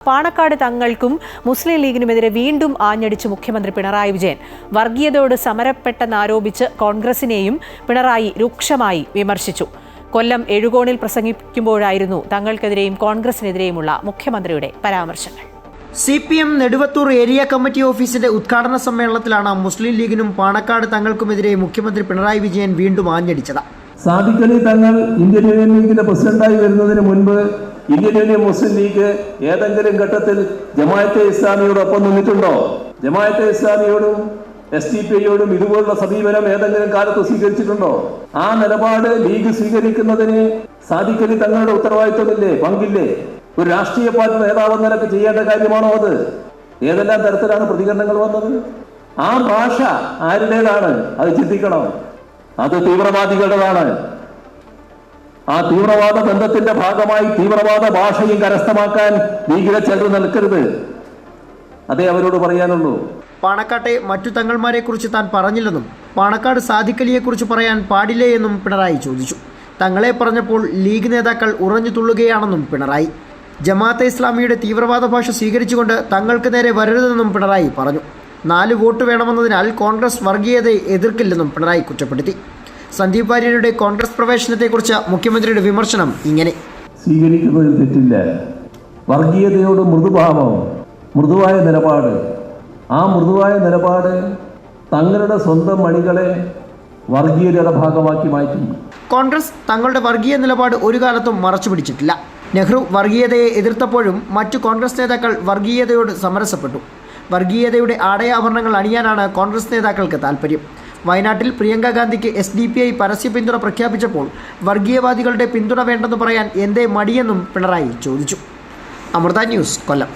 പാണക്കാട് തങ്ങൾക്കും മുസ്ലിം ലീഗിനുമെതിരെ വീണ്ടും ആഞ്ഞടിച്ച് മുഖ്യമന്ത്രി പിണറായി വിജയൻ. വർഗീയതയോട് സമരപ്പെട്ടെന്നാരോപിച്ച് കോൺഗ്രസിനെയും പിണറായി രൂക്ഷമായി വിമർശിച്ചു. കൊല്ലം എഴുകോണിൽ പ്രസംഗിക്കുമ്പോഴായിരുന്നു തങ്ങൾക്കെതിരെയും കോൺഗ്രസിനെതിരെയുമുള്ള മുഖ്യമന്ത്രിയുടെ പരാമർശങ്ങൾ. CPM നെടുവത്തൂർ ഏരിയ കമ്മിറ്റി ഓഫീസിന്റെ ഉദ്ഘാടന സമ്മേളനത്തിലാണ് മുസ്ലിം ലീഗിനും പാണക്കാട് തങ്ങൾക്കുമെതിരെ മുഖ്യമന്ത്രി പിണറായി വിജയൻ വീണ്ടും ആഞ്ഞടിച്ചത്. സാദിഖ് അലി തങ്ങൾ ഇന്ത്യൻ യൂണിയൻ ലീഗിന്റെ പ്രസിഡന്റായി വരുന്നതിന് മുൻപ് ഇന്ത്യൻ യൂണിയൻ മുസ്ലിം ലീഗ് ഏതെങ്കിലും ഘട്ടത്തിൽ ജമാഅത്തെ ഇസ്ലാമിയോടൊപ്പം നിന്നിട്ടുണ്ടോ? ജമാഅത്തെ ഇസ്ലാമിയോടും SDPIയോടും ഇതുപോലുള്ള സമീപനം ഏതെങ്കിലും കാലത്ത് സ്വീകരിച്ചിട്ടുണ്ടോ? ആ നിലപാട് ലീഗ് സ്വീകരിക്കുന്നതിന് സാദിഖ് അലി തങ്ങളുടെ ഉത്തരവാദിത്വമില്ലേ, പങ്കില്ലേ? ഒരു രാഷ്ട്രീയ പാർട്ടി നേതാവ് നിലക്ക് ചെയ്യേണ്ട കാര്യമാണോ അത്? ഏതെല്ലാം തരത്തിലാണ് പ്രതികരണങ്ങൾ വന്നത്? ആ ഭാഷ ആരുടേതാണ്? അത് ചിന്തിക്കണം. അത് തീവ്രവാദികളുടേതാണ്. ആ തീവ്രവാദ ബന്ധത്തിന്റെ ഭാഗമായി തീവ്രവാദ ഭാഷയും കരസ്ഥമാക്കാൻ ലീഗിലെ ചിലർ നിൽക്കരുത്. അതേ അവരോട് പറയാനുള്ളൂ. പാണക്കാട്ടെ മറ്റു തങ്ങൾമാരെ കുറിച്ച് താൻ പറഞ്ഞില്ലെന്നും പാണക്കാട് സാദിഖ് അലിയെ കുറിച്ച് പറയാൻ പാടില്ലേ എന്നും പിണറായി ചോദിച്ചു. തങ്ങളെ പറഞ്ഞപ്പോൾ ലീഗ് നേതാക്കൾ ഉറഞ്ഞു തുള്ളുകയാണെന്നും പിണറായി. ജമാഅത്തെ ഇസ്ലാമിയുടെ തീവ്രവാദ ഭാഷ സ്വീകരിച്ചുകൊണ്ട് തങ്ങൾക്ക് നേരെ വരരുതെന്നും പിണറായി പറഞ്ഞു. 4 വോട്ട് വേണമെന്നതിനാൽ കോൺഗ്രസ് വർഗീയതയെ എതിർക്കില്ലെന്നും പിണറായി കുറ്റപ്പെടുത്തി. സന്ദീപ് വാര്യരുടെ കോൺഗ്രസ് പ്രവേശനത്തെക്കുറിച്ച് മുഖ്യമന്ത്രിയുടെ വിമർശനം ഇങ്ങനെ: സ്വീകരിക്കുന്നതിൽ തെറ്റില്ല. വർഗീയതയോട് മൃദുഭാവം, മൃദുവായ നിലപാട്, ആ മൃദുവായ നിലപാട് തങ്ങളുടെ സ്വന്തം മണികളെ വർഗീയതയുടെ ഭാഗമാക്കി മാറ്റി. കോൺഗ്രസ് തങ്ങളുടെ വർഗീയ നിലപാട് ഒരു കാലത്തും മറച്ചുപിടിച്ചിട്ടില്ല. നെഹ്റു വർഗീയതയെ എതിർത്തപ്പോഴും മറ്റു കോൺഗ്രസ് നേതാക്കൾ വർഗീയതയോട് സമരസപ്പെട്ടു. വർഗീയതയുടെ ആടയാഭരണങ്ങൾ അണിയാനാണ് കോൺഗ്രസ് നേതാക്കൾക്ക് താൽപ്പര്യം. വയനാട്ടിൽ പ്രിയങ്ക ഗാന്ധിക്ക് SDPI പരസ്യ പിന്തുണ പ്രഖ്യാപിച്ചപ്പോൾ വർഗീയവാദികളുടെ പിന്തുണ വേണ്ടെന്ന് പറയാൻ എന്തേ മടിയെന്നും പിണറായി ചോദിച്ചു. അമൃത ന്യൂസ്, കൊല്ലം.